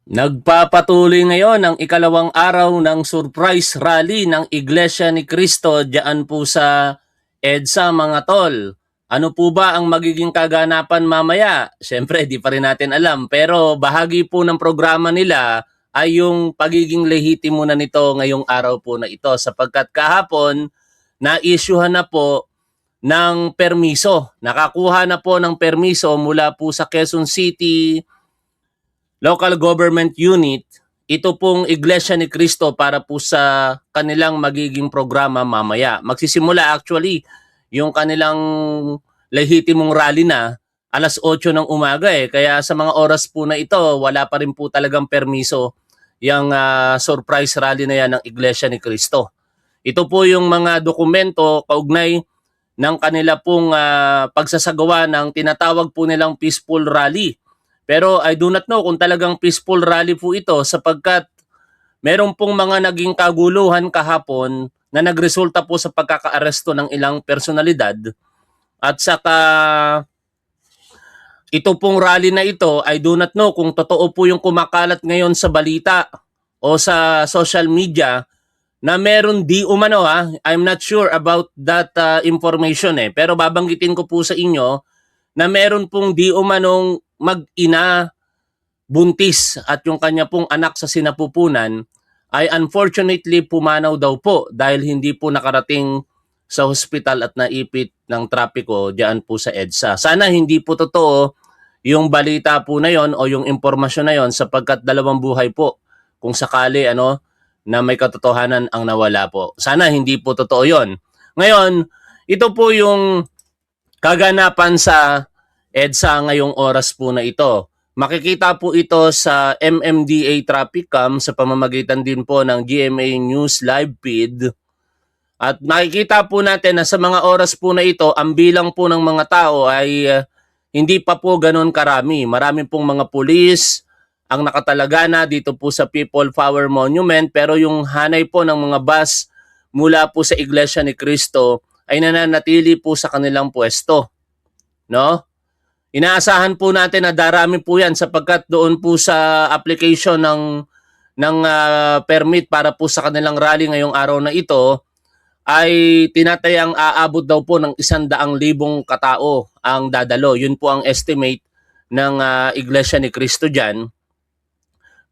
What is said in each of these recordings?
Nagpapatuloy ngayon ang ikalawang araw ng surprise rally ng Iglesia ni Cristo diyan po sa EDSA mga tol. Ano po ba ang magiging kaganapan mamaya? Siyempre, di pa rin natin alam. Pero bahagi po ng programa nila ay yung pagiging lehitimo na nito ngayong araw po na ito. Sapagkat kahapon, na-issuehan na po ng permiso. Nakakuha na po ng permiso mula po sa Quezon City Local Government Unit, ito pong Iglesia ni Cristo para po sa kanilang magiging programa mamaya. Magsisimula actually yung kanilang lehitimong rally na alas 8 ng umaga eh. Kaya sa mga oras po na ito, wala pa rin po talagang permiso yung surprise rally na yan ng Iglesia ni Cristo. Ito po yung mga dokumento kaugnay ng kanila pong pagsasagawa ng tinatawag po nilang peaceful rally. Pero I do not know kung talagang peaceful rally po ito sapagkat meron pong mga naging kaguluhan kahapon na nagresulta po sa pagkakaaresto ng ilang personalidad at saka ito pong rally na ito, I do not know kung totoo po yung kumakalat ngayon sa balita o sa social media na meron di umano I'm not sure about that information pero babanggitin ko po sa inyo na meron pong di umanong mag-ina buntis at yung kanya pong anak sa sinapupunan ay unfortunately pumanaw daw po dahil hindi po nakarating sa hospital at naipit ng trapiko diyan po sa EDSA. Sana hindi po totoo yung balita po na yon o yung impormasyon na yon sapagkat dalawang buhay po kung sakali na may katotohanan ang nawala po. Sana hindi po totoo yon. Ngayon, ito po yung kaganapan sa EDSA ngayong oras po na ito. Makikita po ito sa MMDA Traffic Cam sa pamamagitan din po ng GMA News live feed. At makikita po natin na sa mga oras po na ito, ang bilang po ng mga tao ay hindi pa po ganoon karami. Marami pong mga pulis ang nakatalaga na dito po sa People Power Monument, pero yung hanay po ng mga bus mula po sa Iglesia ni Cristo ay nananatili po sa kanilang pwesto. No? Inaasahan po natin na darami po yan sapagkat doon po sa application ng permit para po sa kanilang rally ngayong araw na ito ay tinatayang aabot daw po ng 100,000 katao ang dadalo. Yun po ang estimate ng Iglesia ni Cristo dyan.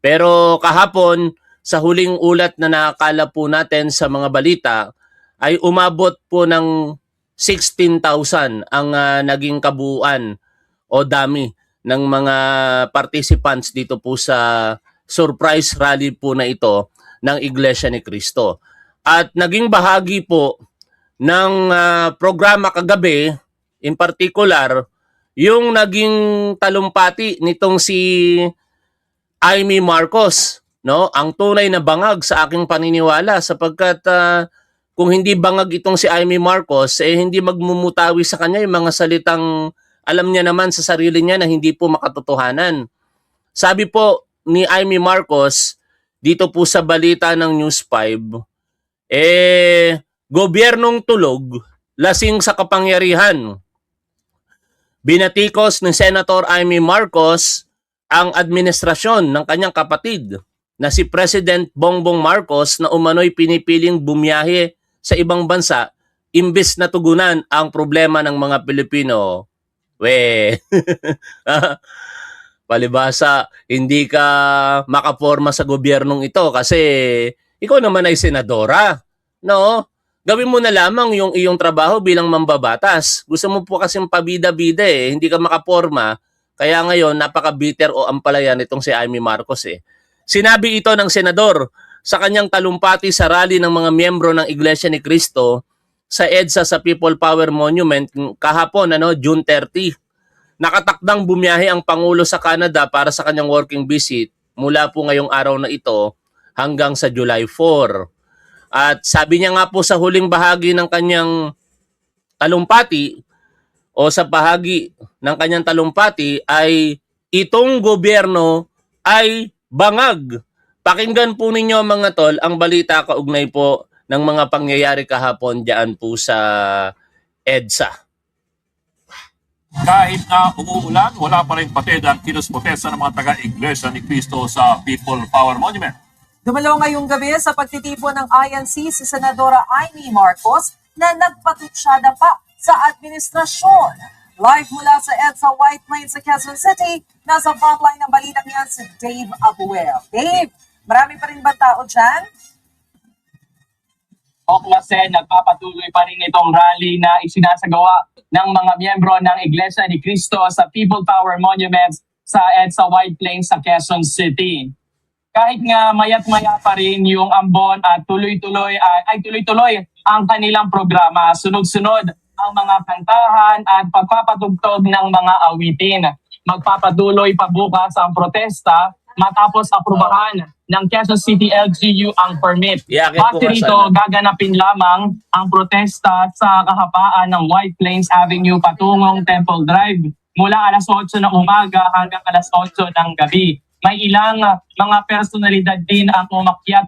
Pero kahapon, sa huling ulat na nakakala po natin sa mga balita, ay umabot po ng 16,000 ang naging kabuuan o dami ng mga participants dito po sa surprise rally po na ito ng Iglesia ni Cristo. At naging bahagi po ng programa kagabi, in particular, yung naging talumpati nitong si Amy Marcos, no? Ang tunay na bangag sa aking paniniwala sapagkat kung hindi bangag itong si Amy Marcos, hindi magmumutawi sa kanya yung mga salitang alam niya naman sa sarili niya na hindi po makatotohanan. Sabi po ni Amy Marcos dito po sa balita ng News 5, gobyernong tulog, lasing sa kapangyarihan. Binatikos ni Senator Amy Marcos ang administrasyon ng kanyang kapatid na si President Bongbong Marcos na umano'y pinipiling bumiyahe sa ibang bansa imbes na tugunan ang problema ng mga Pilipino. Palibasa, hindi ka makaporma sa gobyernong ito kasi ikaw naman ay senadora. No? Gawin mo na lamang yung iyong trabaho bilang mambabatas. Gusto mo po kasing pabida-bida hindi ka makaporma. Kaya ngayon, napaka-bitter o ampalayan itong si Amy Marcos Sinabi ito ng senador sa kanyang talumpati sa rally ng mga miyembro ng Iglesia ni Cristo sa EDSA sa People Power Monument kahapon, June 30. Nakatakdang bumiyahe ang Pangulo sa Canada para sa kanyang working visit mula po ngayong araw na ito hanggang sa July 4. At sabi niya nga po sa huling bahagi ng kanyang talumpati o sa bahagi ng kanyang talumpati ay itong gobyerno ay bangag. Pakinggan po ninyo mga tol ang balita kaugnay po ng mga pangyayari kahapon diyan po sa EDSA. Kahit na umuulan, wala pa rin patid ang kilos-protesta ng mga taga-Iglesia ni Cristo sa People Power Monument. Dumalo ngayong gabi sa pagtitipon ng INC si Senadora Amy Marcos na nagpatutsyada pa sa administrasyon. Live mula sa EDSA White Plains sa Quezon City, nasa frontline ng balitang yan si Dave Abuel. Dave, marami pa rin ba tao dyan? Oklasen, nagpapatuloy pa rin itong rally na isinasagawa ng mga miyembro ng Iglesia ni Cristo sa People Power Monument sa EDSA White Plains sa Quezon City. Kahit nga mayat-maya pa rin yung ambon at tuloy-tuloy ang kanilang programa. Sunod-sunod ang mga kantahan at pagpapatugtog ng mga awitin. Magpapatuloy pa bukas ang protesta matapos aprubahan ng Quezon City LGU ang permit. Base rito, gaganapin lamang ang protesta sa kahapaan ng White Plains Avenue patungong Temple Drive mula alas 8 ng umaga hanggang alas 8 ng gabi. May ilang mga personalidad din ang umakyat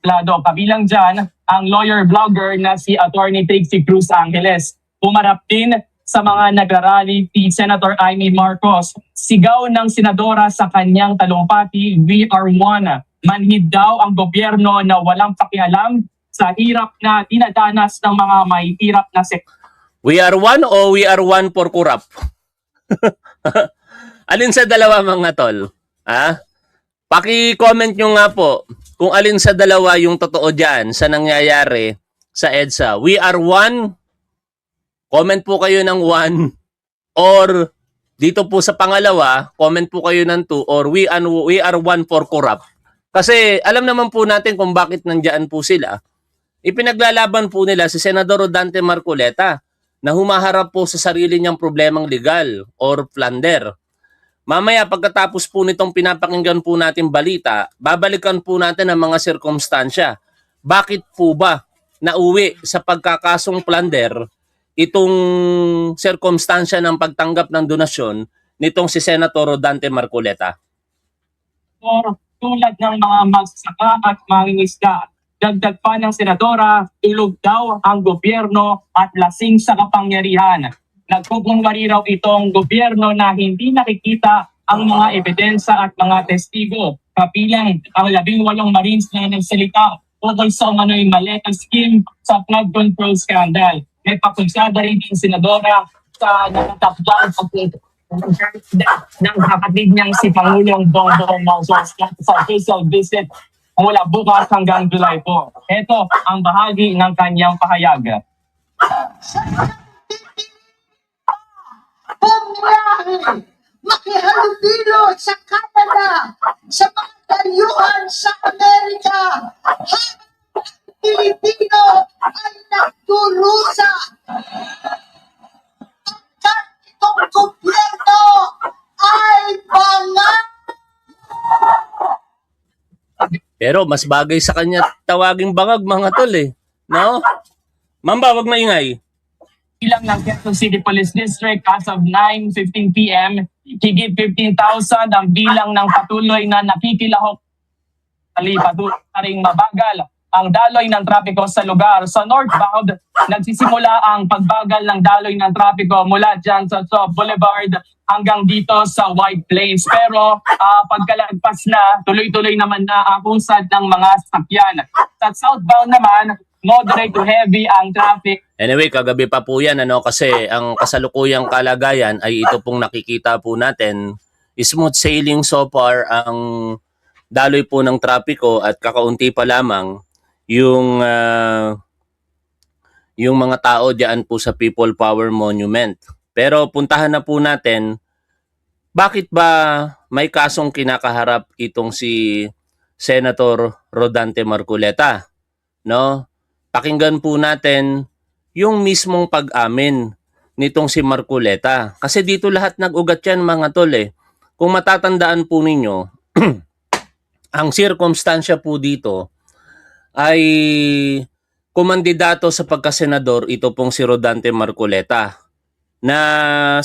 lado. Kabilang dyan ang lawyer-vlogger na si Attorney Trixie Cruz Angeles. Pumarap din sa mga nagrarally si Senator Amy Marcos. Sigaw ng senadora sa kanyang talumpati, "We are one." Manhid daw ang gobyerno na walang pakialam sa hirap na dinadanas ng mga may hirap na sektor. We are one o we are one for kurap? Alin sa dalawa mga tol? Ha? Paki-comment nyo nga po kung alin sa dalawa yung totoo dyan sa nangyayari sa EDSA. We are one. Comment po kayo ng 1. Or dito po sa pangalawa, comment po kayo ng 2. Or we are one for corrupt. Kasi alam naman po natin kung bakit nandiyan po sila. Ipinaglalaban po nila si Senador Rodante Marcoleta na humaharap po sa sarili niyang problemang legal or plunder. Mamaya pagkatapos po nitong pinapakinggan po natin balita, babalikan po natin ang mga sirkumstansya. Bakit po ba nauwi sa pagkakasong plunder itong sirkumstansya ng pagtanggap ng donasyon nitong si Senator Rodante Marcoleta? Tulad ng mga magsasaka at mangingisda. Dagdag pa ng senadora, tulog daw ang gobyerno at lasing sa kapangyarihan. Nagkukunwari raw itong gobyerno na hindi nakikita ang mga ebidensya at mga testigo. Kapilang ang 18 Marines na nagsalita tungkol sa umano'y maleta scheme sa flood control scandal. May pakunsada rin ang senadora sa natatakdang ng kapatid niyang si Pangulong Bongbong Marcos sa official visit mula bukas hanggang July 4. Ito ang bahagi ng kanyang pahayag. Bumiyahe, makihalubilo sa Canada, sa mga dayuhan sa Amerika, habang Pilipino ay nagdurusa. Pagkat itong gobyerno ay bangal. Pero mas bagay sa kanya tawaging bangag mga tol eh. No? Mamba, wag maingay. Ilang ng Quezon City Police District as of 9:15 p.m. higit 15,000 ang bilang ng patuloy na nakikilahok. Patuloy na ring mabagal ang daloy ng trapiko sa lugar. Sa northbound, nagsisimula ang pagbagal ng daloy ng trapiko mula dyan sa Boulevard hanggang dito sa White Plains. Pero pagkalagpas na, tuloy-tuloy naman na ang usad ng mga sakyan. Sa southbound naman, moderate to heavy ang traffic. Anyway, kagabi pa po yan, kasi ang kasalukuyang kalagayan ay ito pong nakikita po natin. Smooth sailing so far ang daloy po ng trapiko at kakaunti pa lamang yung mga tao diyan po sa People Power Monument. Pero puntahan na po natin, bakit ba may kasong kinakaharap itong si Senator Rodante Marcoleta? No? Pakinggan po natin yung mismong pag-amin nitong si Marcoleta. Kasi dito lahat nag-ugat yan mga tol eh. Kung matatandaan po ninyo, ang sirkumstansya po dito ay kumandidato sa pagkasenador ito pong si Rodante Marcoleta na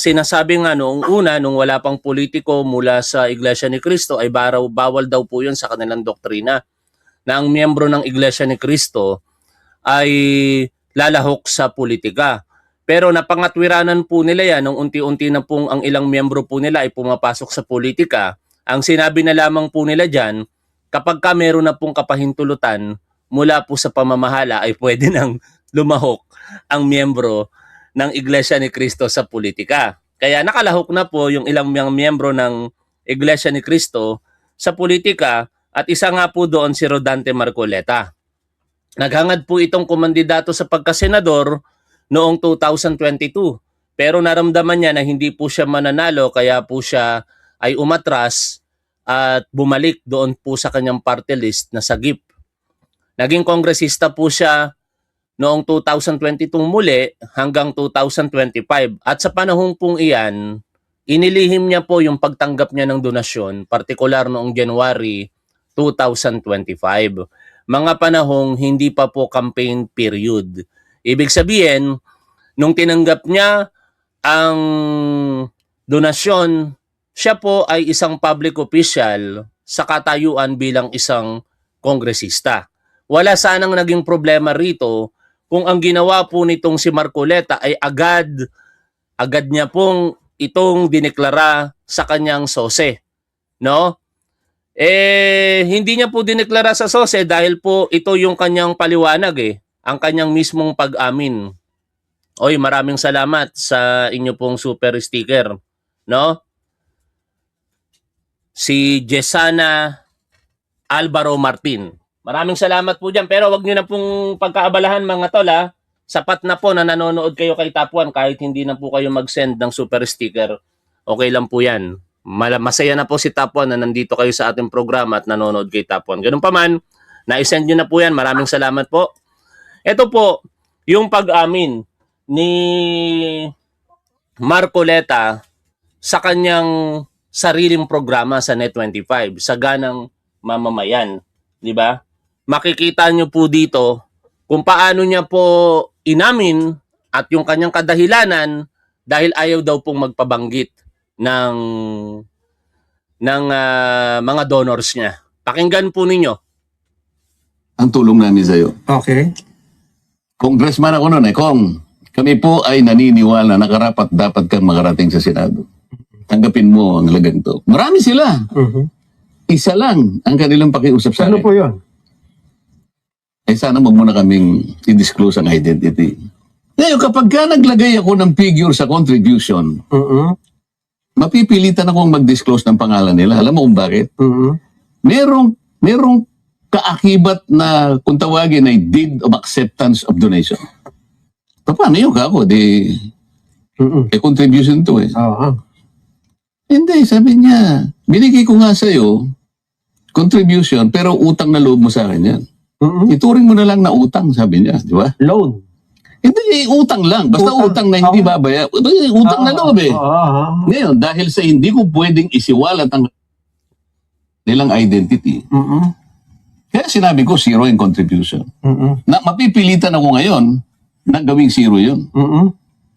sinasabi nga noong una, nung wala pang politiko mula sa Iglesia ni Cristo ay bawal daw po yun sa kanilang doktrina na ang miyembro ng Iglesia ni Cristo ay lalahok sa politika. Pero napangatwiranan po nila yan nung unti-unti na pong ang ilang miyembro po nila ay pumapasok sa politika. Ang sinabi na lamang po nila dyan, kapag ka meron na pong kapahintulutan mula po sa pamamahala ay pwede nang lumahok ang miyembro ng Iglesia ni Cristo sa politika. Kaya nakalahok na po yung ilang miyembro ng Iglesia ni Cristo sa politika at isa nga po doon si Rodante Marcoleta. Naghangad po itong kumandidato sa pagkasenador noong 2022 pero naramdaman niya na hindi po siya mananalo kaya po siya ay umatras at bumalik doon po sa kanyang party list na sagip. Naging kongresista po siya noong 2022 muli hanggang 2025 at sa panahong pong iyan, inilihim niya po yung pagtanggap niya ng donasyon, partikular noong January 2025. Mga panahong hindi pa po campaign period. Ibig sabihin, nung tinanggap niya ang donasyon, siya po ay isang public official sa katayuan bilang isang kongresista. Wala sanang naging problema rito kung ang ginawa po nitong si Marcoleta ay agad niya pong itong dineklara sa kanyang sose. No? Hindi niya po dineklara sa sose dahil po ito yung kanyang paliwanag ang kanyang mismong pag-amin. Oy, maraming salamat sa inyo pong super sticker, no? Si Jesana Alvaro Martin. Maraming salamat po diyan, pero wag niyo na pong pagkaabalahan mga tol ha. Sapat na po na nanonood kayo kay Top 1 kahit hindi na po kayo mag-send ng super sticker. Okay lang po 'yan. Masaya na po si Top 1 na nandito kayo sa ating programa at nanonood kay Top 1. Ganun pa man, na-send niyo na po 'yan. Maraming salamat po. Ito po, yung pag-amin ni Marcoleta sa kanyang sariling programa sa Net25, sa Ganang Mamamayan. Di ba? Makikita nyo po dito kung paano niya po inamin at yung kanyang kadahilanan dahil ayaw daw pong magpabanggit ng mga donors niya. Pakinggan po ninyo. Ang tulong namin sa'yo. Okay. Congressman ako noon Kong. Kami po ay naniniwala na karapat dapat kang makarating sa Senado. Tanggapin mo ang halagang to. Marami sila. Isa lang ang kanilang pakiusap sa Ano akin. po yun? Sana wag mo na kaming i-disclose ang identity. Ngayon, kapag ka naglagay ako ng figure sa contribution, mapipilitan akong mag-disclose ng pangalan nila. Alam mo kung bakit? Merong kaakibat na kung tawagin ay deed of acceptance of donation. Paano yun ka ako? Contribution to Hindi, sabi niya, binigay ko nga sa'yo contribution pero utang na loob mo sa akin yan. Ituring mo na lang na utang, sabi niya, di ba? Loan. Hindi, utang lang. Basta utang na hindi babaya. Utang na loob Ngayon, dahil sa hindi ko pwedeng isiwalat ang nilang identity, kaya sinabi ko, zero in contribution. Na mapipilitan ako ngayon na gawing zero yun.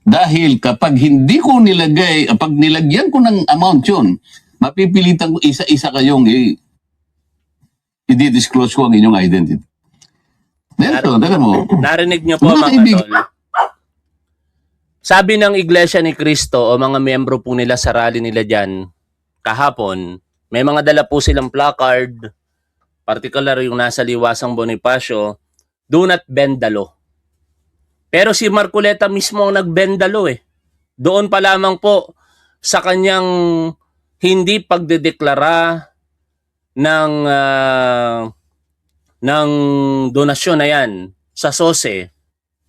Dahil kapag hindi ko nilagay, pag nilagyan ko ng amount yun, mapipilitan ko isa-isa kayong i-disclose ko ang inyong identity. Neto, mo. Narinig niyo po Mga mga kaibigan. tol. Sabi ng Iglesia ni Cristo o mga miyembro po nila sa rally nila dyan kahapon, may mga dala po silang placard, particular yung nasa Liwasang Bonifacio, do not bend the law. Pero si Marcoleta mismo ang nag-bend the law Doon pa lamang po sa kanyang hindi pagdedeklara ng donasyon na yan sa SOSE,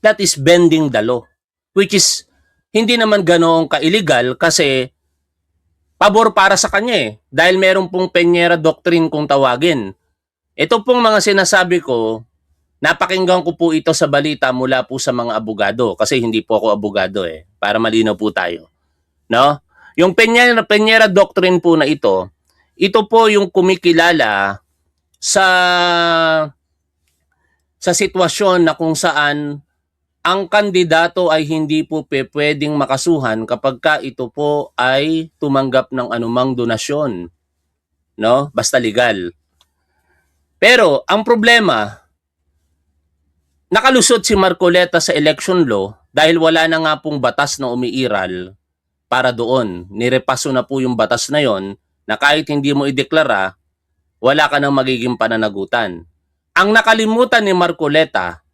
that is bending the law. Which is, hindi naman ganoong ka-illegal kasi pabor para sa kanya dahil meron pong Peñera Doctrine kung tawagin. Ito pong mga sinasabi ko, napakinggan ko po ito sa balita mula po sa mga abogado kasi hindi po ako abogado para malinaw po tayo. No? Yung Peñera Doctrine po na ito po yung kumikilala sa sitwasyon na kung saan ang kandidato ay hindi po pwedeng makasuhan kapag ka ito po ay tumanggap ng anumang donasyon. No? Basta legal. Pero ang problema, nakalusot si Marcoleta sa election law dahil wala na nga pong batas na umiiral para doon. Nirepaso na po yung batas na yon na kahit hindi mo ideklara, wala ka nang magiging pananagutan. Ang nakalimutan ni Marcoleta,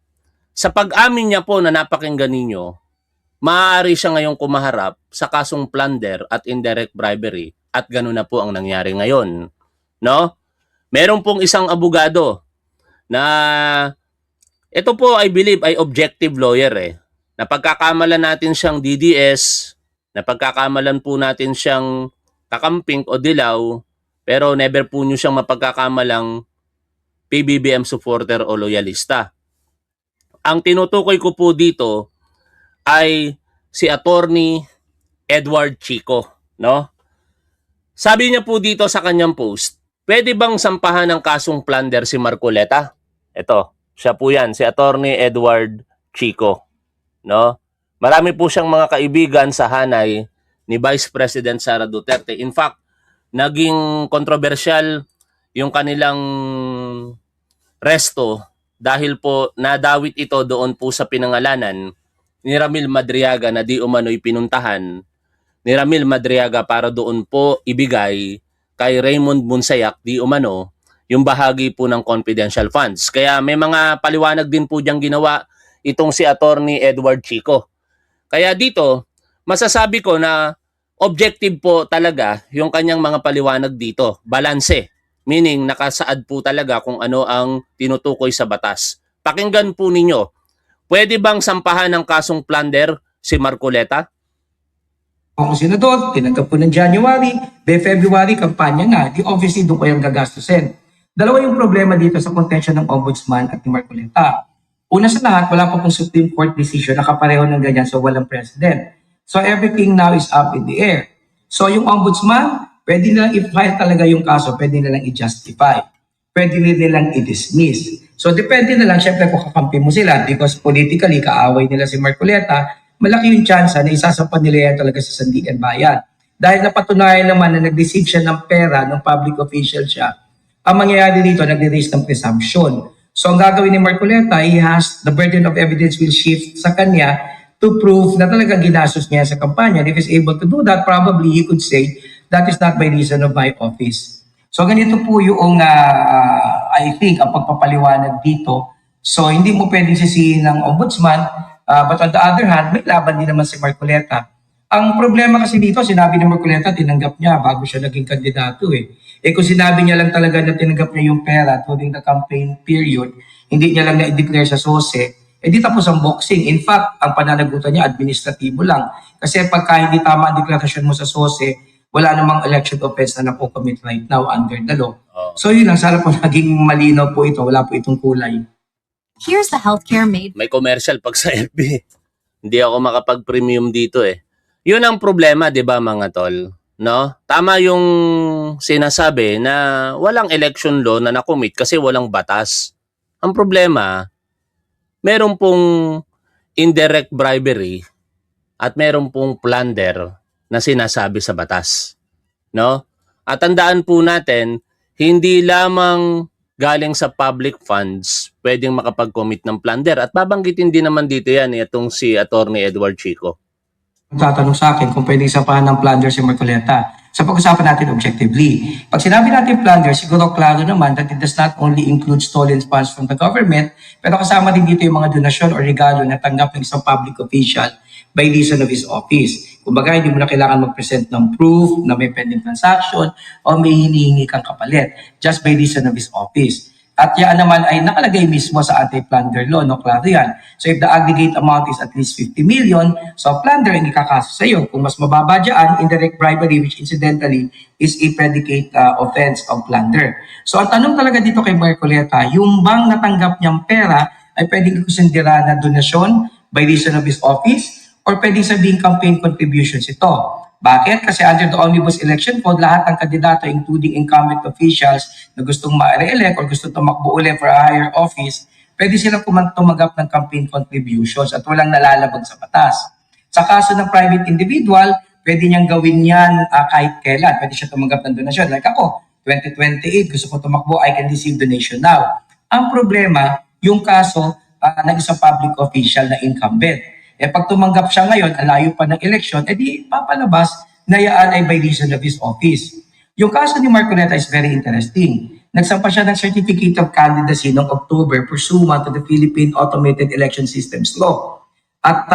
sa pag-amin niya po na napakinggan ninyo, maaari siya ngayong kumaharap sa kasong plunder at indirect bribery at gano'n na po ang nangyari ngayon. No? Meron pong isang abogado na ito po I believe ay objective lawyer Napagkakamalan natin siyang DDS, napagkakamalan po natin siyang kakamping o dilaw, pero never po nyo siyang mapagkakamalang PBBM supporter o loyalista. Ang tinutukoy ko po dito ay si Attorney Edward Chico, no? Sabi niya po dito sa kanyang post, pwede bang sampahan ng kasong plunder si Marcoleta? Ito, siya po yan, si Attorney Edward Chico, no? Marami po siyang mga kaibigan sa hanay ni Vice President Sara Duterte. In fact, naging kontrobersyal yung kanilang resto dahil po nadawit ito doon po sa pinangalanan ni Ramil Madriaga na di umano'y pinuntahan ni Ramil Madriaga para doon po ibigay kay Raymond Bunsayak di umano yung bahagi po ng confidential funds. Kaya may mga paliwanag din po diyang ginawa itong si Attorney Edward Chico. Kaya dito, masasabi ko na objective po talaga yung kanyang mga paliwanag dito. Balanse. Meaning, nakasaad po talaga kung ano ang tinutukoy sa batas. Pakinggan po ninyo. Pwede bang sampahan ng kasong plunder si Marcoleta? Kung senador, tinanggap po ng January, by February, kampanya nga, di obviously doon ko yung gagastusin. Dalawa yung problema dito sa contention ng Ombudsman at ni Marcoleta. Una sa lahat, wala pa pong Supreme Court decision na kapareho ng ganyan sa walang president. So everything now is up in the air. So yung Ombudsman, pwede nilang i-file talaga yung kaso, pwede nilang i-justify. Pwede nilang i-dismiss. So depende na lang, syempre kung kakampi mo sila because politically, kaaway nila si Marcoleta, malaki yung chance na isasampan nila yan talaga sa sandigan bayan. Dahil napatunayan naman na nag-receive siya ng pera ng public official siya, ang mangyayari dito, nag-release ng presumption. So ang gagawin ni Marcoleta, he has the burden of evidence will shift sa kanya to prove na talagang ginastos niya sa kampanya. And if he's able to do that, probably he could say, that is not by reason of my office. So ganito po yung, I think, ang pagpapaliwanag dito. So hindi mo pwedeng sisihin ng Ombudsman, but on the other hand, may laban din naman si Marcoleta. Ang problema kasi dito, sinabi ni Marcoleta, tinanggap niya bago siya naging kandidato kung sinabi niya lang talaga na tinanggap niya yung pera during the campaign period, hindi niya lang na-declare sa SOSE, di tapos ang boxing. In fact, ang pananagutan niya, administratibo lang. Kasi pagka hindi tama ang deklarasyon mo sa SOSE, wala namang election offense na napo-commit right now under the law. So yun lang, sana po naging malinaw po ito, wala po itong kulay. Here's the healthcare made. May commercial pag sa FB. Hindi ako makapag-premium dito Yun ang problema, 'di ba mga tol? No? Tama yung sinasabi na walang election law na nakomit kasi walang batas. Ang problema, meron pong indirect bribery at meron pong plunder na sinasabi sa batas. No? At tandaan po natin, hindi lamang galing sa public funds pwedeng makapag-commit ng plunder. At babanggitin din naman dito yan itong si Attorney Edward Chico. Tatanong sa akin kung pwedeng sampahan ng plunder si Marcoleta. So pag-usapan natin objectively. Pag sinabi natin plunder, siguro klaro naman that it does not only include stolen funds from the government, pero kasama din dito yung mga donasyon o regalo na tanggap ng isang public official by reason of his office. Kumbaga, hindi mo na kailangan mag-present ng proof na may pending transaction o may hinihingi kang kapalit just by reason of his office. At yan naman ay nakalagay mismo sa anti-plunder law, no? Klaro yan. So if the aggregate amount is at least 50 million, so plunder ang ikakaso sa iyo. Kung mas mababa dyan, indirect bribery, which incidentally is a predicate offense of plunder. So ang tanong talaga dito kay Marcoleta, yung bang natanggap niyang pera ay pwedeng kusindira na donasyon by reason of his office or pwedeng sabihin campaign contributions ito. Bakit? Kasi under the Omnibus Election Code, lahat ng kandidato, including incumbent officials na gustong ma-re-elect or gusto tumakbo ulit for a higher office, pwede silang tumanggap ng campaign contributions at walang nalalabag sa batas. Sa kaso ng private individual, pwede niyang gawin yan kahit kailan. Pwede siya tumanggap ng donasyon. Like ako, 2028, gusto ko tumakbo, I can receive donation now. Ang problema, yung kaso ng isang public official na incumbent. Pag tumanggap siya ngayon, alayo pa ng eleksyon, di papalabas na yaan ay by reason of his office. Yung kaso ni Marcoleta is very interesting. Nagsampa siya ng Certificate of Candidacy noong October pursuant to the Philippine Automated Election Systems Law. At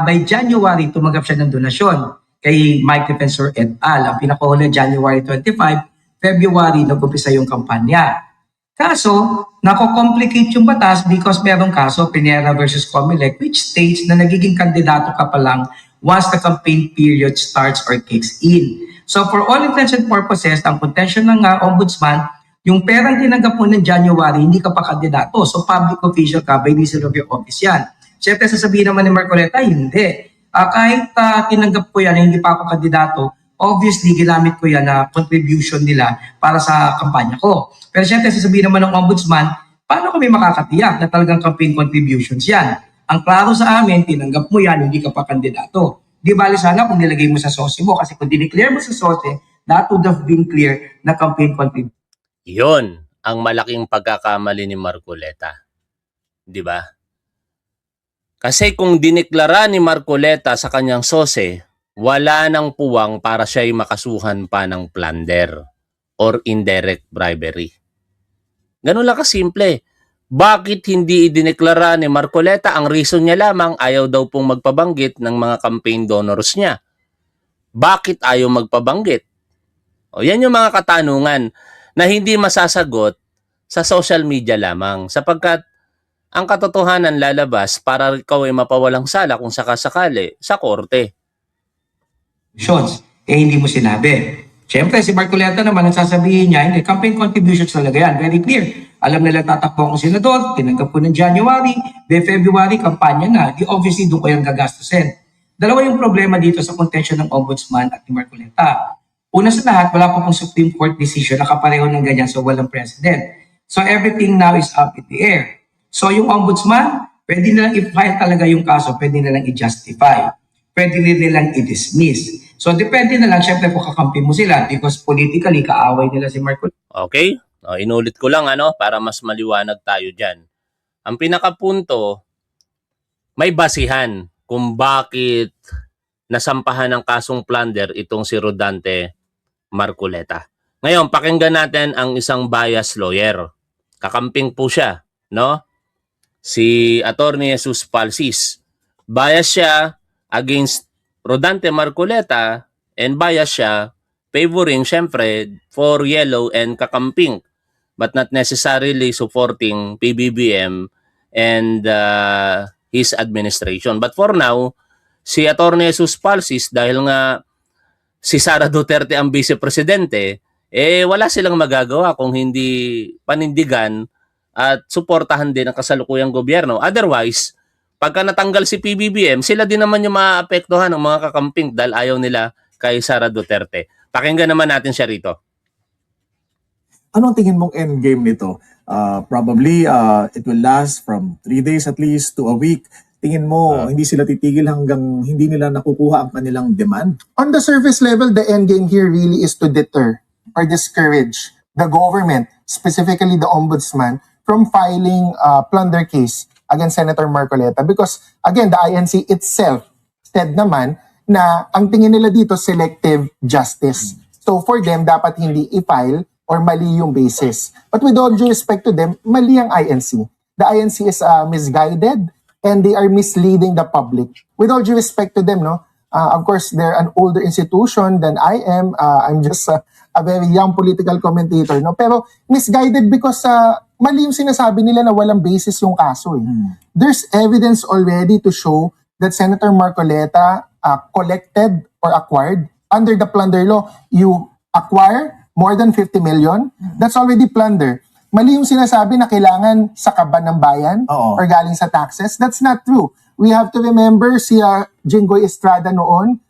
by January, tumanggap siya ng donasyon kay Mike Defensor et al. Ang pinakahuli, January 25, February, nag-umpisa yung kampanya. Kaso, nako-complicate yung batas because merong kaso, Pinera versus Comelec, which states na nagiging kandidato ka pa lang once the campaign period starts or kicks in. So for all intents and purposes, ang contention ng ombudsman, yung perang tinanggap mo ng January, hindi ka pa kandidato. So public official ka by reason of your office yan. Siyempre, sasabihin naman ni Marcoleta, hindi. Kahit tinanggap ko yan na hindi pa ako kandidato, obviously, ginamit ko yan na contribution nila para sa kampanya ko. Pero siyempre, sasabihin naman ng ombudsman, paano kami makakatiyak na talagang campaign contributions yan? Ang klaro sa amin, tinanggap mo yan, hindi ka pa kandidato. Di bali sana kung nilagay mo sa SOSE mo, kasi kung dineclare mo sa SOSE, that would have been clear na campaign contribution. Yon ang malaking pagkakamali ni Marcoleta. Di ba? Kasi kung dineklara ni Marcoleta sa kanyang SOSE, wala nang puwang para siya'y makasuhan pa ng plunder or indirect bribery. Ganun lang kasimple. Bakit hindi idineklara ni Marcoleta? Ang reason niya lamang, ayaw daw pong magpabanggit ng mga campaign donors niya. Bakit ayaw magpabanggit? O yan yung mga katanungan na hindi masasagot sa social media lamang, sapagkat ang katotohanan lalabas para ikaw ay mapawalang sala kung sakasakali sa korte. Hindi mo sinabi. Siyempre, si Marcoleta naman ang sasabihin niya, hindi, campaign contributions talaga yan. Very clear. Alam nila tatakbo akong senador, tinanggap ko ng January, by February, kampanya na. Di obviously, doon ko yung gagastusin. Dalawa yung problema dito sa contention ng Ombudsman at ni Marcoleta. Una sa lahat, wala pa pong Supreme Court decision na kapareho ng ganyan sa walang president. So everything now is up in the air. So yung Ombudsman, pwede nilang i-file talaga yung kaso, pwede nilang i-justify. Pwede nilang i-dismiss. So depende na lang syempre kung kakampi mo sila because politically kaaway nila si Marcoleta. Okay? Inulit ko lang para mas maliwanag tayo dyan. Ang pinakapunto, may basihan kung bakit nasampahan ng kasong plunder itong si Rodante Marcoleta. Ngayon, pakinggan natin ang isang bias lawyer. Kakamping po siya, no? Si Attorney Jesus Palsis. Bias siya against Rodante Marcoleta and bias siya favoring syempre for yellow and kakamping but not necessarily supporting PBBM and his administration. But for now, si Attorney Jesus Palsis, dahil nga si Sara Duterte ang vice-presidente, wala silang magagawa kung hindi panindigan at suportahan din ang kasalukuyang gobyerno. Otherwise, pagka natanggal si PBBM, sila din naman yung maapektuhan ng mga kakamping dahil ayaw nila kay Sara Duterte. Pakinggan naman natin siya rito. Anong tingin mong endgame nito? Probably it will last from 3 days at least to a week. Tingin mo hindi sila titigil hanggang hindi nila nakukuha ang kanilang demand? On the surface level, the end game here really is to deter or discourage the government, specifically the ombudsman, from filing a plunder case against Senator Marcoleta because, again, the INC itself said naman na ang tingin nila dito selective justice. So for them, dapat hindi i-file or mali yung basis. But with all due respect to them, mali ang INC. The INC is misguided and they are misleading the public. With all due respect to them, of course, they're an older institution than I am. I'm just a very young political commentator. Pero misguided because mali yung sinasabi nila na walang basis yung kaso. There's evidence already to show that Senator Marcoleta collected or acquired under the plunder law. You acquire more than 50 million, that's already plunder. Mali yung sinasabi na kailangan sa kaban ng bayan or galing sa taxes. That's not true. We have to remember si Jinggoy Estrada noon,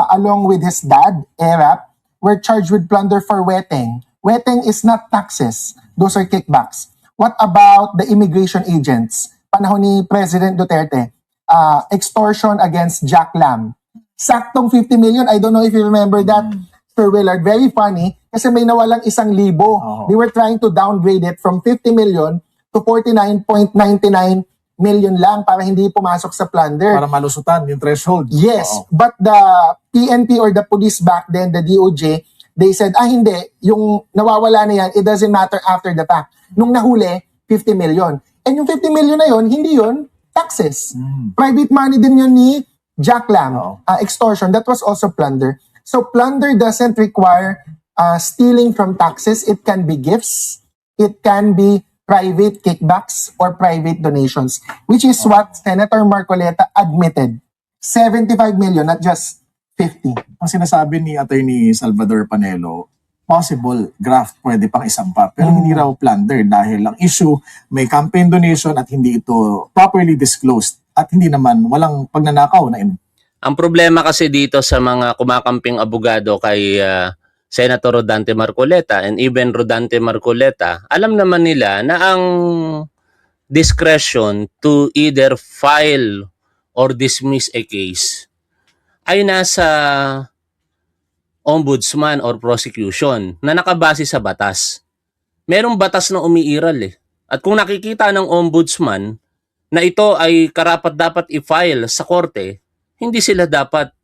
along with his dad, Erap, were charged with plunder for weteng. Weteng is not taxes. Those are kickbacks. What about the immigration agents? Panahon ni President Duterte, extortion against Jack Lam. Saktong 50 million, I don't know if you remember that, Sir Willard. Very funny, kasi may nawalang 1,000. They were trying to downgrade it from 50 million to 49.99 million lang para hindi pumasok sa plunder. Para malusutan yung threshold. Yes, Oo. but the PNP or the police back then, the DOJ, they said, hindi, yung nawawala na yan, it doesn't matter after the fact. Nung nahuli, 50 million. And yung 50 million na yon, hindi yon taxes. Private money din yun ni Jack Lam. Oo. Extortion, that was also plunder. So plunder doesn't require stealing from taxes. It can be gifts. It can be private kickbacks or private donations, which is what Senator Marcoleta admitted. 75 million, not just 50. Ang sinasabi ni Attorney Salvador Panelo, possible graft pwede pang isampa pero hindi raw plunder dahil ang issue may campaign donation at hindi ito properly disclosed at hindi naman walang pagnanakaw na Ang problema kasi dito sa mga kumakamping abogado kay Senator Rodante Marcoleta and even Rodante Marcoleta, alam naman nila na ang discretion to either file or dismiss a case ay nasa ombudsman or prosecution na nakabase sa batas. Merong batas na umiiral eh. At kung nakikita ng ombudsman na ito ay karapat-dapat i-file sa korte, hindi sila dapat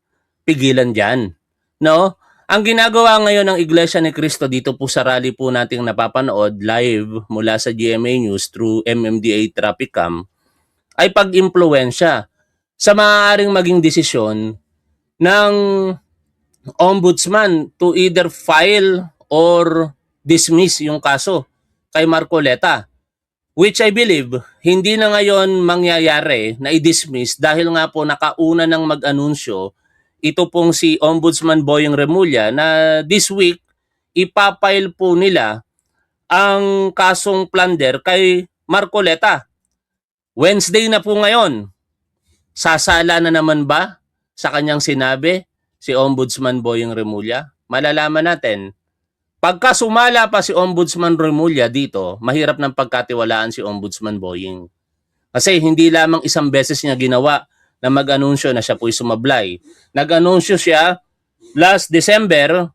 pigilan dyan. No? Ang ginagawa ngayon ng Iglesia ni Cristo dito po sa rally po nating napapanood live mula sa GMA News through MMDA Traffic Cam ay pag-impluwensya sa maaaring maging desisyon ng ombudsman to either file or dismiss yung kaso kay Marcoleta. Which I believe, hindi na ngayon mangyayari na i-dismiss dahil nga po nakauna ng mag-anunsyo ito pong si Ombudsman Boyeng Remulla na this week ipapile po nila ang kasong plunder kay Marcoleta. Wednesday na po ngayon. Sasala na naman ba sa kanyang sinabi si Ombudsman Boyeng Remulla? Malalaman natin. Pagka sumala pa si Ombudsman Remulla dito, mahirap ng pagkatiwalaan si Ombudsman Boyeng. Kasi hindi lamang isang beses niya ginawa na mag-anunsyo na siya po'y sumablay. Nag-anunsyo siya last December,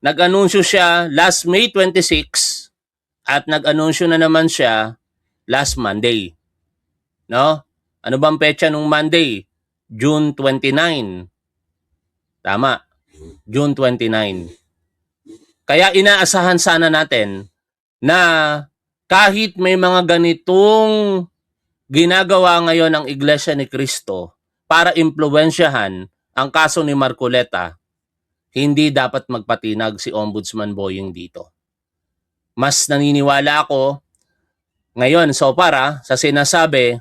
nag-anunsyo siya last May 26 at nag-anunsyo na naman siya last Monday. No? Ano bang petsa nung Monday? June 29. Tama. June 29. Kaya inaasahan sana natin na kahit may mga ganitong ginagawa ngayon ng Iglesia ni Cristo para impluwensyahan ang kaso ni Marcoleta, hindi dapat magpatinag si Ombudsman Boyeng dito. Mas naniniwala ako ngayon so para sa sinasabi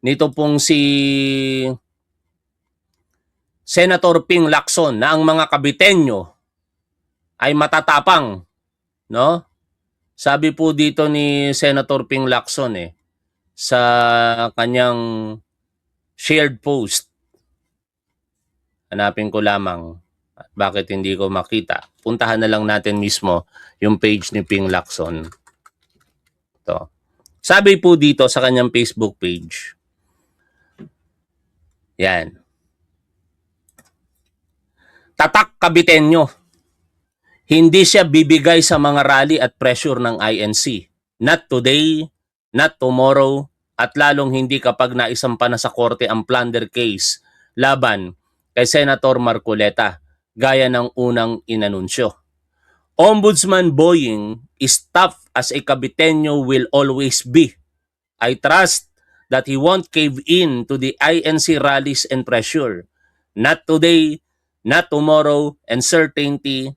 nito pong si Senator Ping Lacson na ang mga Kabitenyo ay matatapang, no? Sabi po dito ni Senator Ping Lacson sa kanyang shared post. Hanapin ko lamang at bakit hindi ko makita. Puntahan na lang natin mismo yung page ni Ping Lacson. Ito. Sabi po dito sa kanyang Facebook page. Yan. Tatak Kabitenyo. Hindi siya bibigay sa mga rally at pressure ng INC. Not today, not tomorrow, at lalong hindi kapag naisampa na sa korte ang plunder case laban kay Senator Marcoleta, gaya ng unang inanunsyo. Ombudsman Boyeng is tough as a Kabitenyo will always be. I trust that he won't cave in to the INC rallies and pressure. Not today, not tomorrow, and certainly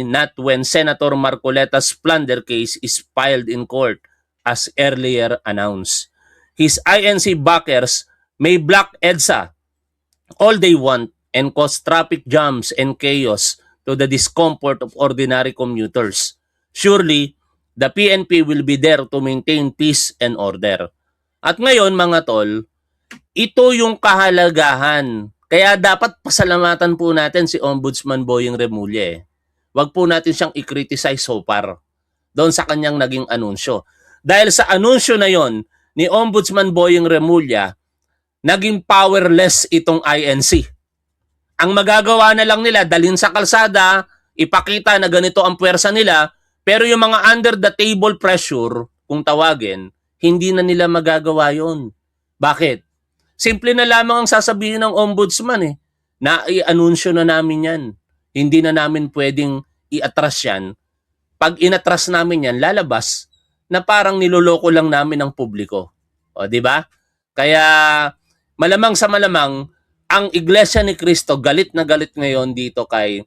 not when Senator Marcoleta's plunder case is filed in court as earlier announced. His INC backers may block EDSA all they want and cause traffic jams and chaos to the discomfort of ordinary commuters. Surely, the PNP will be there to maintain peace and order. At ngayon mga tol, ito yung kahalagahan. Kaya dapat pasalamatan po natin si Ombudsman Boyeng Remulla. Huwag po natin siyang i-criticize so far doon sa kanyang naging anunsyo. Dahil sa anunsyo na yon ni Ombudsman Boyeng Remulla, naging powerless itong INC. Ang magagawa na lang nila, dalhin sa kalsada, ipakita na ganito ang puwersa nila, pero yung mga under the table pressure, kung tawagin, hindi na nila magagawa yon. Bakit? Simple na lamang ang sasabihin ng ombudsman eh, na i-anunsyo na namin yan. Hindi na namin pwedeng i-atras yan. Pag inatras namin yan, lalabas na parang niloloko lang namin ang publiko. O, di ba? Kaya malamang sa malamang, ang Iglesia ni Cristo galit na galit ngayon dito kay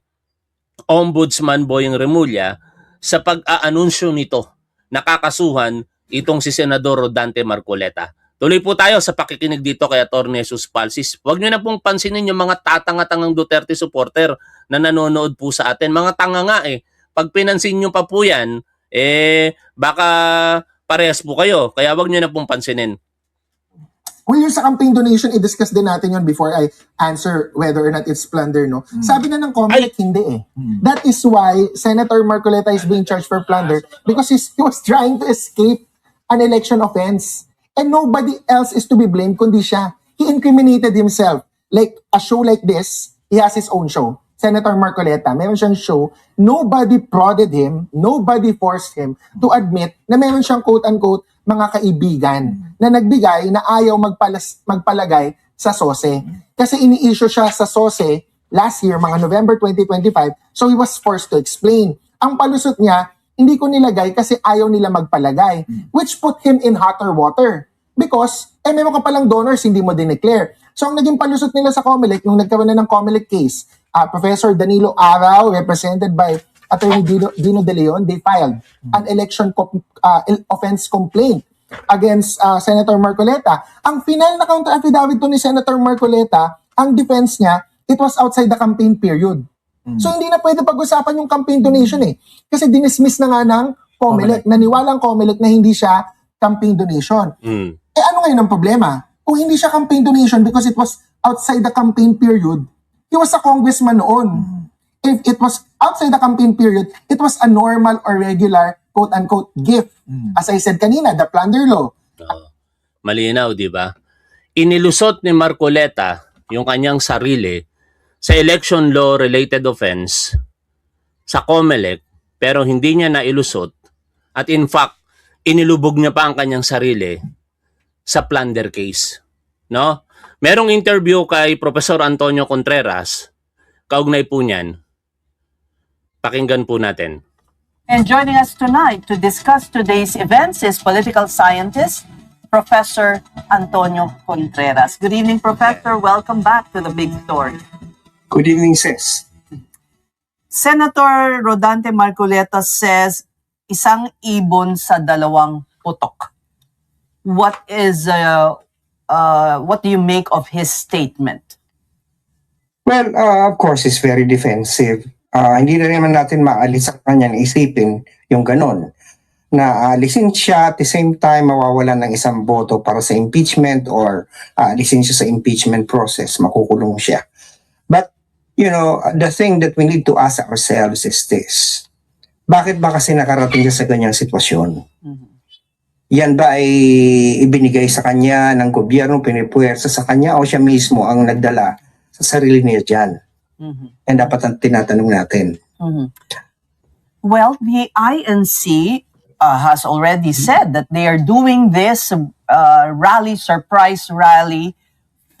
Ombudsman Boyeng Remulla sa pag-aanunsyo nito. Nakakasuhan itong si Senador Rodante Marcoleta. Tuloy po tayo sa pakikinig dito kay Atty. Jesus Palsis. Huwag nyo na pong pansinin yung mga tatanga-tangang Duterte supporter na nanonood po sa atin. Mga tanga nga eh. Pag pinansin nyo pa po yan, baka parehas po kayo. Kaya huwag nyo na pong pansinin. Well, yung sa campaign donation, i-discuss din natin yun before I answer whether or not it's plunder, no? Sabi na ng COMELEC, hindi eh. That is why Senator Marcoleta is being charged for plunder because he was trying to escape an election offense. And nobody else is to be blamed kundi siya. He incriminated himself. Like a show like this, he has his own show. Senator Marcoleta, meron siyang show. Nobody prodded him, nobody forced him to admit na meron siyang quote-unquote mga kaibigan na nagbigay na ayaw magpalagay sa SOSE. Kasi ini-issue siya sa SOSE last year, mga November 2025, so he was forced to explain. Ang palusot niya, hindi ko nilagay kasi ayaw nila magpalagay, which put him in hotter water. Because, meron ka palang donors, hindi mo dineclare. So, ang naging palusot nila sa COMELEC, nung nagkaroon na ng COMELEC case, Professor Danilo Araw, represented by Attorney Dino De Leon, they filed an election offense complaint against Senator Marcoleta. Ang final na counter affidavit to ni Senator Marcoleta, ang defense niya, it was outside the campaign period. So hindi na pwede pag-usapan yung campaign donation eh. Kasi dinismiss na nga ng COMELEC, naniwalang COMELEC na hindi siya campaign donation. Ano ngayon ang problema? Kung hindi siya campaign donation because it was outside the campaign period, he was a congressman noon. If it was outside the campaign period, it was a normal or regular quote-unquote gift. As I said kanina, the plunder law. Malinaw, di ba? Inilusot ni Marcoleta yung kanyang sarili sa election law related offense sa COMELEC, pero hindi niya nailusot at in fact, inilubog niya pa ang kanyang sarili sa plunder case. No? Merong interview kay Professor Antonio Contreras, kaugnay po niyan. Pakinggan po natin. And joining us tonight to discuss today's events is political scientist Professor Antonio Contreras. Good evening, Professor. Welcome back to The Big Story. Good evening, sis. Senator Rodante Marcoleta says, isang ibon sa dalawang putok. What do you make of his statement? Well, of course, it's very defensive. Hindi na naman natin maalis sa kanya na isipin yung ganon. Na alisin siya at the same time mawawalan ng isang boto para sa impeachment or alisin siya sa impeachment process, makukulong siya. But, you know, the thing that we need to ask ourselves is this. Bakit ba kasi nakarating siya sa ganyang sitwasyon? Yan ba ay ibinigay sa kanya ng gobyerno, pinipuwersa sa kanya o siya mismo ang nagdala sa sarili niya dyan? And dapat ang tinatanong natin. Well, the INC has already said that they are doing this surprise rally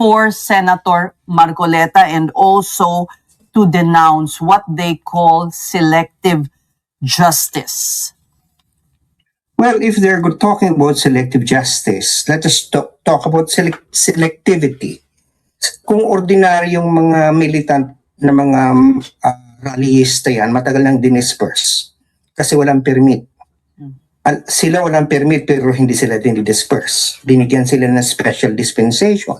for Senator Marcoleta and also to denounce what they call selective justice. Well, if they're talking about selective justice, let us talk about selectivity. Kung ordinaryong mga militant na mga rallyista yan, matagal nang dinisperse kasi walang permit. Sila walang permit pero hindi sila dinidisperse. Binigyan sila ng special dispensation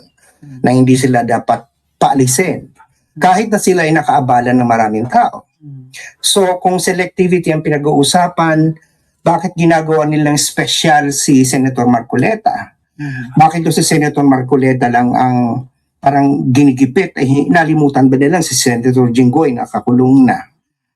na hindi sila dapat paalisin kahit na sila ay nakaabala ng maraming tao. So kung selectivity ang pinag-uusapan, bakit ginagawa nilang special si Senator Marcoleta? Bakit doon si Senator Marcoleta lang ang parang ginigipit, ay nalimutan ba nila si Senator Jinggoy nakakulong na.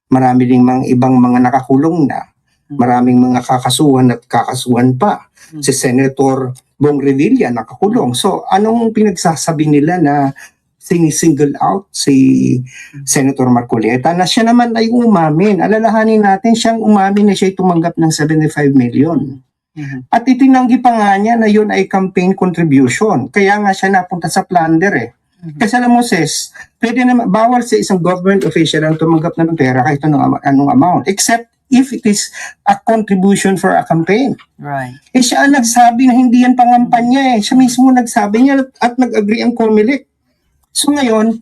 Marami ding mga ibang mga nakakulong na. Maraming mga kakasuhan at kakasuhan pa. Si Senator Bong Revilla nakakulong. So anong pinagsasabi nila na sinisingle out si Senator Marcoleta na siya naman ay umamin. Alalahanin natin siyang umamin na siya tumanggap ng 75 million. At itinanggi pa nga niya na yun ay campaign contribution. Kaya nga siya napunta sa plunder eh. Kasi alam mo sis, pwede naman, bawal sa isang government official ang tumanggap ng pera kahit anong amount. Except if it is a contribution for a campaign. Right. Eh siya ang nagsabi na hindi yan pangampanya eh. Siya mismo nagsabi niya at nag-agree ang COMELEC. So ngayon,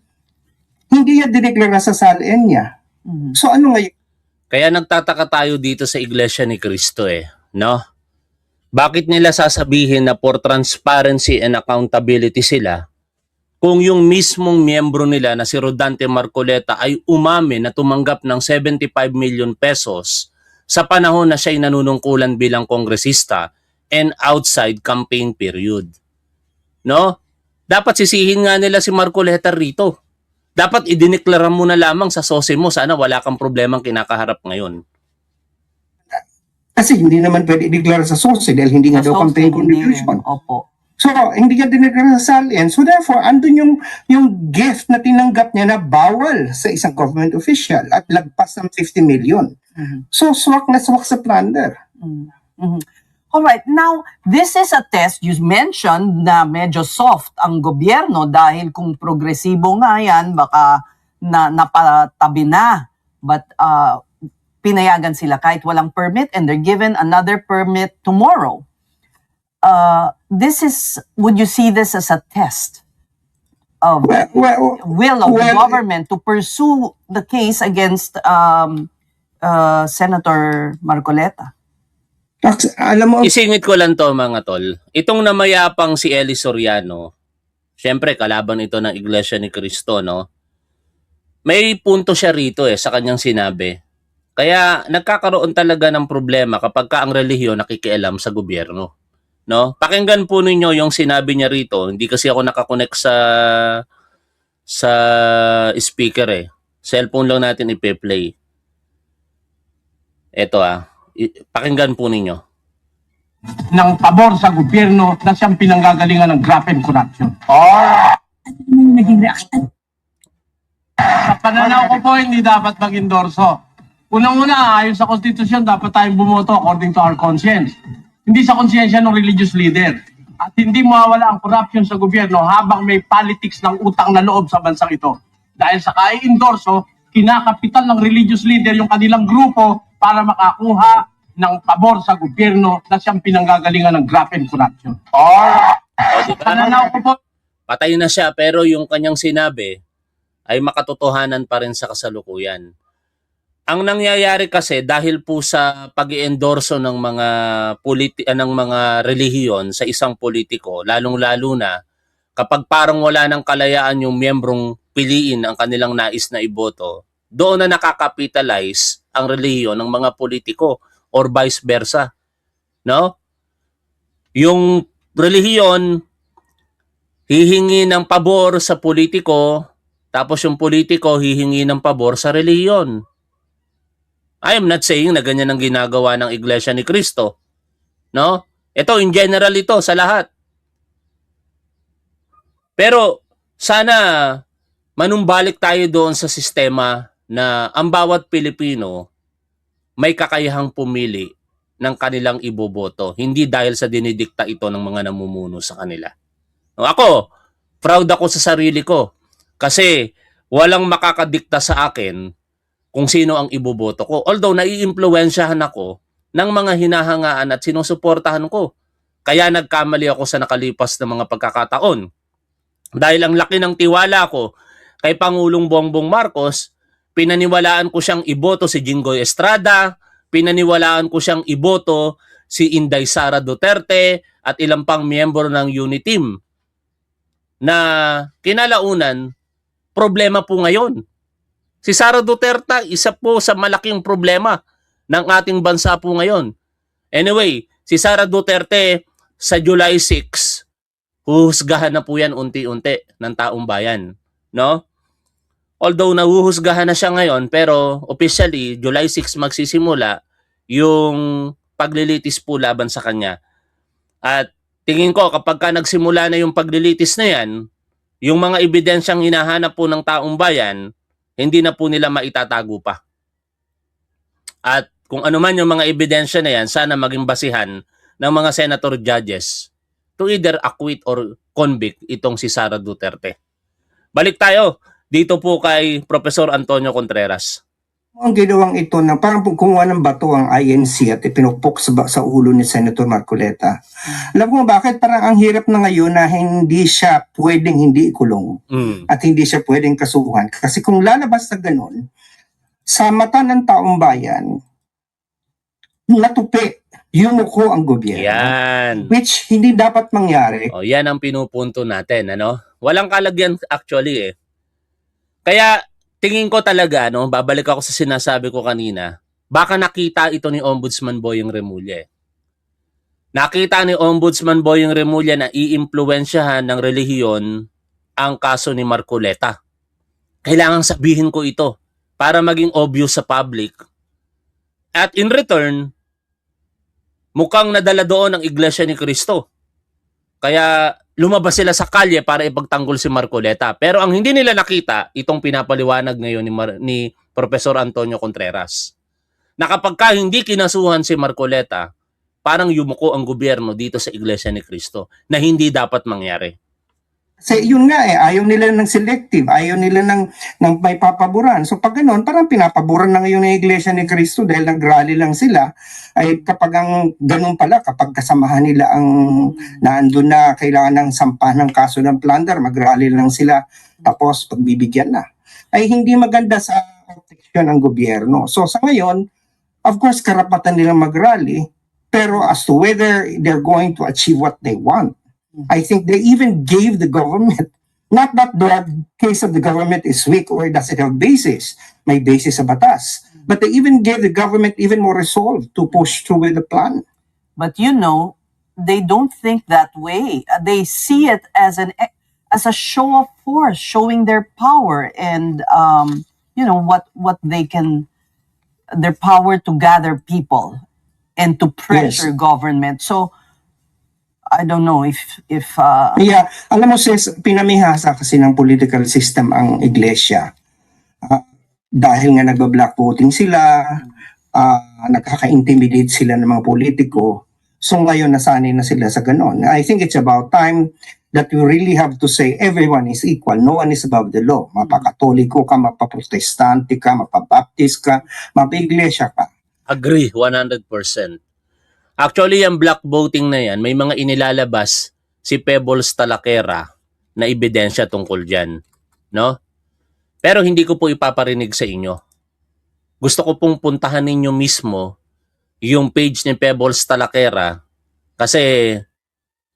hindi niya dineklara sa SALN niya. So ano ngayon? Kaya nagtataka tayo dito sa Iglesia ni Cristo no? Bakit nila sasabihin na for transparency and accountability sila kung yung mismong miyembro nila na si Rodante Marcoleta ay umamin na tumanggap ng 75 million pesos sa panahon na siya'y nanunungkulan bilang kongresista and outside campaign period. No? Dapat sisihin nga nila si Marcoleta rito. Dapat idineklara mo na lamang sa sose mo, sana wala kang problemang kinakaharap ngayon. Kasi hindi naman pwede i-declare sa SOSE dahil hindi nga daw campaign contribution. Opo. So, hindi niya dineklara sa SALN. So, therefore, andun yung gift na tinanggap niya na bawal sa isang government official at lagpas ng 50 million. So, swak na swak sa plunder. All right. Now, this is a test. You mentioned na medyo soft ang gobyerno dahil kung progresibo nga yan, baka napatabi na. But pinayagan sila kahit walang permit and they're given another permit tomorrow. Would you see this as a test of will of the government to pursue the case against Senator Marcoleta? Alam mo, Isingit ko lang to mga tol. Itong namayapang si Eli Soriano, syempre kalaban ito ng Iglesia ni Cristo, no? May punto siya rito sa kanyang sinabi. Kaya nagkakaroon talaga ng problema kapag ka ang relihiyon nakikialam sa gobyerno. No? Pakinggan po ninyo yung sinabi niya rito. Hindi kasi ako nakakonect sa speaker Cellphone lang natin ipe-play. Ito pakinggan po ninyo. Ng pabor sa gobyerno na siyang pinanggagalingan ng graft and corruption. Naging reaction. Sa pananaw ko po, hindi dapat mag-endorso. Unang-una, ayon sa konstitusyon, dapat tayong bumoto according to our conscience. Hindi sa konsyensya ng religious leader. At hindi mawawala ang corruption sa gobyerno habang may politics ng utang na loob sa bansang ito. Dahil sa kai-endorso, kinakapital ng religious leader yung kanilang grupo para makakuha ng pabor sa gobyerno na siyang pinanggagalingan ng graft and corruption. Pananaw ko po, Patay na siya pero yung kanyang sinabi ay makatotohanan pa rin sa kasalukuyan. Ang nangyayari kasi dahil po sa pag-iendorso ng mga relihiyon sa isang politiko, lalong-lalo na kapag parang wala ng kalayaan yung miyembrong piliin ang kanilang nais na iboto, doon na nakakapitalize ang relihiyon ng mga politiko or vice versa. No? Yung relihiyon hihingi ng pabor sa politiko, tapos yung politiko hihingi ng pabor sa relihiyon. I am not saying na ganyan ang ginagawa ng Iglesia ni Cristo. No? Ito, in general ito, sa lahat. Pero, sana manumbalik tayo doon sa sistema na ang bawat Pilipino may kakayahang pumili ng kanilang iboboto. Hindi dahil sa dinidikta ito ng mga namumuno sa kanila. No, ako, proud ako sa sarili ko. Kasi, walang makakadikta sa akin kung sino ang iboboto ko. Although naiimpluwensyahan ako ng mga hinahangaan at sinusuportahan ko. Kaya nagkamali ako sa nakalipas na mga pagkakataon. Dahil ang laki ng tiwala ko kay Pangulong Bongbong Marcos, pinaniwalaan ko siyang iboto si Jinggoy Estrada, pinaniwalaan ko siyang iboto si Inday Sara Duterte at ilang pang miyembro ng Uniteam na kinalaunan, problema po ngayon. Si Sara Duterte, isa po sa malaking problema ng ating bansa po ngayon. Anyway, si Sara Duterte sa July 6, huhusgahan na po yan unti-unti ng taong bayan. No? Although nahuhusgahan na siya ngayon, pero officially, July 6 magsisimula yung paglilitis po laban sa kanya. At tingin ko, kapag ka nagsimula na yung paglilitis na yan, yung mga ebidensyang hinahanap po ng taong bayan, hindi na po nila maitatago pa. At kung ano man yung mga ebidensya na yan, sana maging basihan ng mga senator judges to either acquit or convict itong si Sara Duterte. Balik tayo dito po kay Professor Antonio Contreras. Ang ginawang ito na parang kumuha ng bato ang INC at ipinupok sa ulo ni Senator Marcoleta. Alam mo bakit? Parang ang hirap na ngayon na hindi siya pwedeng hindi ikulong at hindi siya pwedeng kasuhan. Kasi kung lalabas sa ganun, sa mata ng taong bayan, natupi, yumuko ang gobyerno. Yan. Which hindi dapat mangyari. O, yan ang pinupunto natin, ano? Walang kalagyan actually eh. Kaya tingin ko talaga, no, babalik ako sa sinasabi ko kanina, baka nakita ito ni Ombudsman Boyeng Remulla. Nakita ni Ombudsman Boyeng Remulla na iimpluwensyahan ng relihiyon ang kaso ni Marcoleta. Kailangan sabihin ko ito para maging obvious sa public. At in return, mukhang nadala doon ang Iglesia ni Cristo. Kaya lumabas sila sa kalye para ipagtanggol si Marcoleta. Pero ang hindi nila nakita, itong pinapaliwanag ngayon ni Professor Antonio Contreras. Na kapag ka hindi kinasuhan si Marcoleta, parang yumuko ang gobyerno dito sa Iglesia ni Cristo na hindi dapat mangyari. Kasi yun nga ayaw nila ng selective, ayaw nila ng may papaboran. So pag ganoon, parang pinapaboran na ngayon ng Iglesia ni Cristo dahil nag-rally lang sila. Ay kapag ang ganun pala, kapag kasamahan nila ang naandun na kailangan ng sampahan ng kaso ng plunder, mag-rally lang sila, tapos pagbibigyan na. Ay hindi maganda sa proteksyon ng gobyerno. So sa ngayon, of course, karapatan nilang mag-rally, pero as to whether they're going to achieve what they want, I think they even gave the government, not that the case of the government is weak or doesn't have basis, may basis sa batas, but they even gave the government even more resolve to push through with the plan. But you know, they don't think that way. They see it as a show of force, showing their power and you know what they can, their power to gather people and to pressure government. So I don't know if Yeah, alam mo sis, pinamihasa kasi ng political system ang iglesia. Dahil nga nagba-black voting sila, nakaka-intimidate sila ng mga politiko. So ngayon nasanay na sila sa ganon. I think it's about time that we really have to say everyone is equal. No one is above the law. Mapakatoliko ka, mapaprotestante ka, mapabaptist ka, mapa-iglesia ka. Agree, 100%. Actually, yung black voting na yan, may mga inilalabas si Pebbles Talaquera na ebidensya tungkol dyan. No? Pero hindi ko po ipaparinig sa inyo. Gusto ko pong puntahan ninyo mismo yung page ni Pebbles Talaquera kasi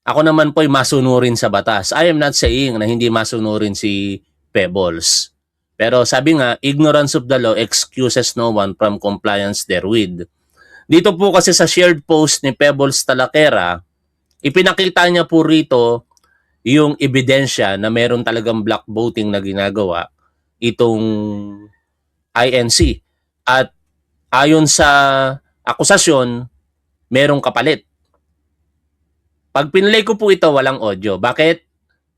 ako naman po ay masunurin sa batas. I am not saying na hindi masunurin si Pebbles. Pero sabi nga, ignorance of the law excuses no one from compliance therewith. Dito po kasi sa shared post ni Pebbles Talaquera, ipinakita niya po rito yung ebidensya na meron talagang black voting na ginagawa itong INC. At ayon sa akusasyon, merong kapalit. Pag pinlay ko po ito, walang audio. Bakit?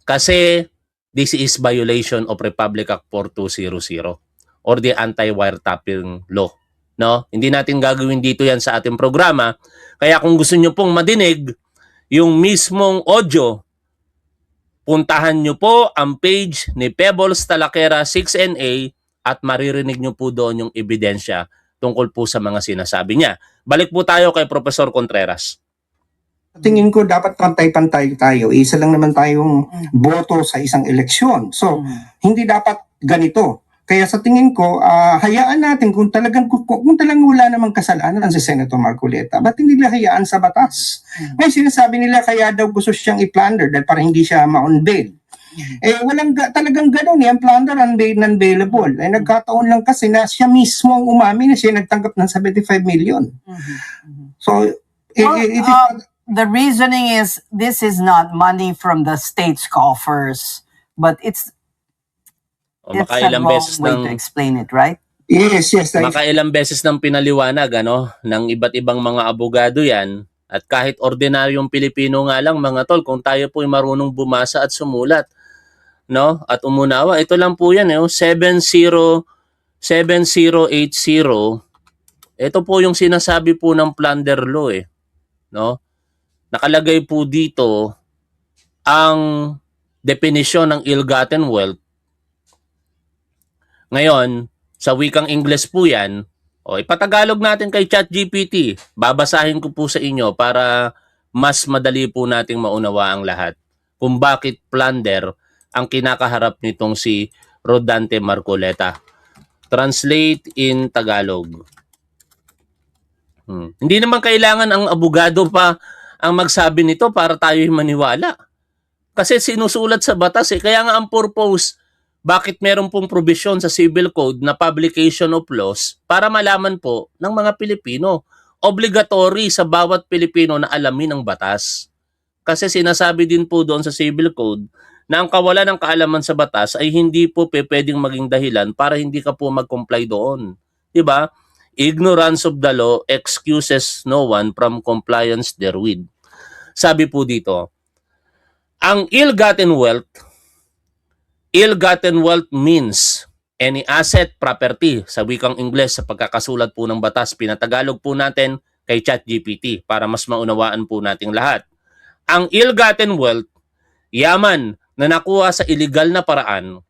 Kasi this is violation of Republic Act 4200 or the anti-wiretapping law. No? Hindi natin gagawin dito yan sa ating programa. Kaya kung gusto nyo pong madinig yung mismong audio, puntahan nyo po ang page ni Pebbles Talaquera 6NA at maririnig nyo po doon yung ebidensya tungkol po sa mga sinasabi niya. Balik po tayo kay Professor Contreras. Tingin ko dapat pantay-pantay tayo. Isa lang naman tayong boto sa isang eleksyon. So, hindi dapat ganito. Kaya sa tingin ko, hayaan natin kung talagang wala namang kasalanan si Senator Marcoleta, ba't hindi nila hayaan sa batas? Ngayon sinasabi nila kaya daw gusto siyang i-plunder dahil para hindi siya ma-on bail. Walang talagang gano'n yan, plunder unbailable. Nagkataon lang kasi na siya mismo ang umamin na siya nagtanggap ng 75 million. So, the reasoning is this is not money from the state's coffers, but it's a wrong way to explain it, right? Yes. Makailang beses ng pinaliwanag ng iba't ibang mga abogado yan. At kahit ordinaryong Pilipino nga lang mga tol, kung tayo po ay marunong bumasa at sumulat, no? At umunawa, ito lang po yan, 7080. Ito po yung sinasabi po ng plunder law, no? nakalagay po dito ang definisyon ng ill-gotten wealth. Ngayon, sa wikang Ingles po yan, ipatagalog natin kay ChatGPT. Babasahin ko po sa inyo para mas madali po nating maunawa ang lahat kung bakit plunder ang kinakaharap nitong si Rodante Marcoleta. Translate in Tagalog. Hindi naman kailangan ang abogado pa ang magsabi nito para tayo maniwala. Kasi sinusulat sa batas Kaya nga ang purpose, bakit meron pong provision sa Civil Code na publication of laws para malaman po ng mga Pilipino. Obligatory sa bawat Pilipino na alamin ang batas. Kasi sinasabi din po doon sa Civil Code na ang kawalan ng kaalaman sa batas ay hindi po pwedeng maging dahilan para hindi ka po mag-comply doon. Diba? Ignorance of the law excuses no one from compliance therewith. Sabi po dito, ang ill-gotten wealth means any asset, property, sa wikang Ingles, sa pagkakasulat po ng batas, pinatagalog po natin kay ChatGPT para mas maunawaan po nating lahat. Ang ill-gotten wealth, yaman na nakuha sa illegal na paraan,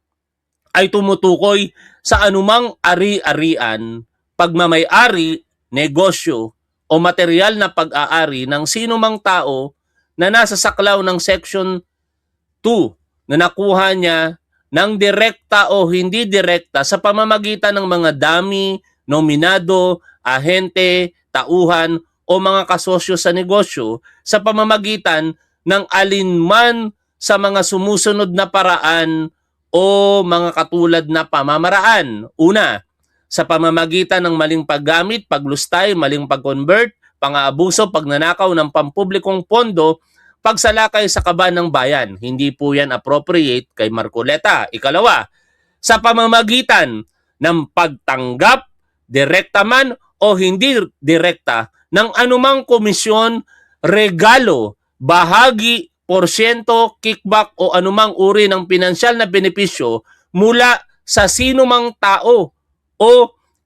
ay tumutukoy sa anumang ari-arian, pagmamay-ari, negosyo, o material na pag-aari ng sino mang tao na nasa saklaw ng Section 2 na nakuha niya ng direkta o hindi direkta sa pamamagitan ng mga dami, nominado, ahente, tauhan o mga kasosyo sa negosyo sa pamamagitan ng alinman sa mga sumusunod na paraan o mga katulad na pamamaraan. Una, sa pamamagitan ng maling paggamit, paglustay, maling pag-convert, pang-aabuso, pagnanakaw ng pampublikong pondo, pagsalakay sa kaban ng bayan. Hindi po yan appropriate kay Marcoleta. Ikalawa, sa pamamagitan ng pagtanggap, direkta man o hindi direkta, ng anumang komisyon, regalo, bahagi, porsyento, kickback o anumang uri ng pinansyal na benepisyo mula sa sinumang tao o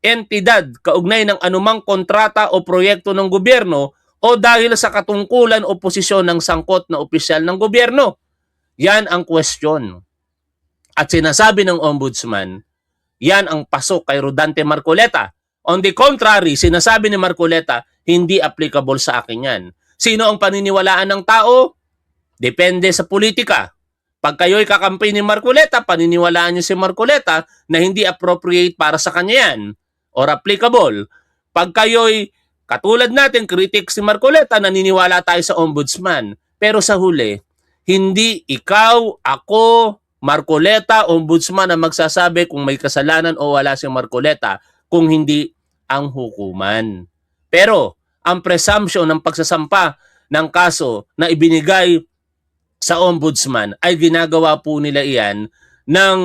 entidad kaugnay ng anumang kontrata o proyekto ng gobyerno o dahil sa katungkulan o posisyon ng sangkot na opisyal ng gobyerno. Yan ang question. At sinasabi ng Ombudsman, yan ang pasok kay Rodante Marcoleta. On the contrary, sinasabi ni Marcoleta, hindi applicable sa akin yan. Sino ang paniniwalaan ng tao? Depende sa politika. Pag kayo'y kakampi ni Marcoleta, paniniwalaan niyo si Marcoleta na hindi appropriate para sa kanya yan or applicable. Pag kayo'y katulad natin, critic si Marcoleta, naniniwala tayo sa Ombudsman. Pero sa huli, hindi ikaw, ako, Marcoleta, Ombudsman ang magsasabi kung may kasalanan o wala si Marcoleta, kung hindi ang hukuman. Pero ang presumption ng pagsasampa ng kaso na ibinigay sa Ombudsman ay ginagawa po nila iyan ng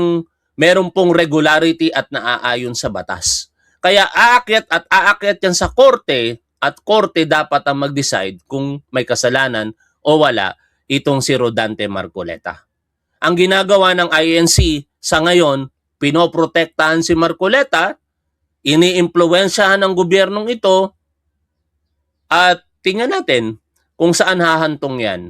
meron pong regularity at naaayon sa batas. Kaya aakyat yan sa korte at korte dapat ang mag-decide kung may kasalanan o wala itong si Rodante Marcoleta. Ang ginagawa ng INC sa ngayon, pinoprotektahan si Marcoleta, iniimpluwensyahan ng gobyernong ito at tingnan natin kung saan hahantong yan.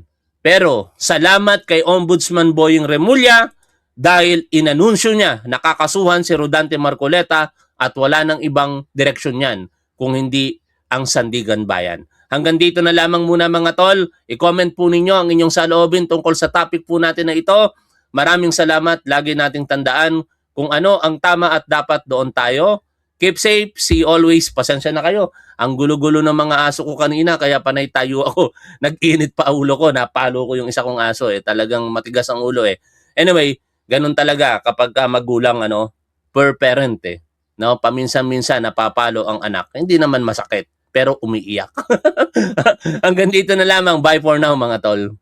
Pero salamat kay Ombudsman Boying Remulla dahil inanunsyo niya nakakasuhan si Rodante Marcoleta at wala nang ibang direksyon yan kung hindi ang Sandigan Bayan. Hanggang dito na lamang muna mga tol. I-comment po ninyo ang inyong saloobin tungkol sa topic po natin na ito. Maraming salamat. Lagi nating tandaan kung ano ang tama at dapat doon tayo. Keep safe, see you always. Pasensya na kayo. Ang gulo-gulo ng mga aso ko kanina kaya panay tayo ako. Nag-init pa ulo ko. Napalo ko yung isa kong aso Talagang matigas ang ulo Anyway, ganun talaga kapag magulang per parent No, paminsan-minsan napapalo ang anak. Hindi naman masakit pero umiiyak. Hanggang dito na lamang. Bye for now mga tol.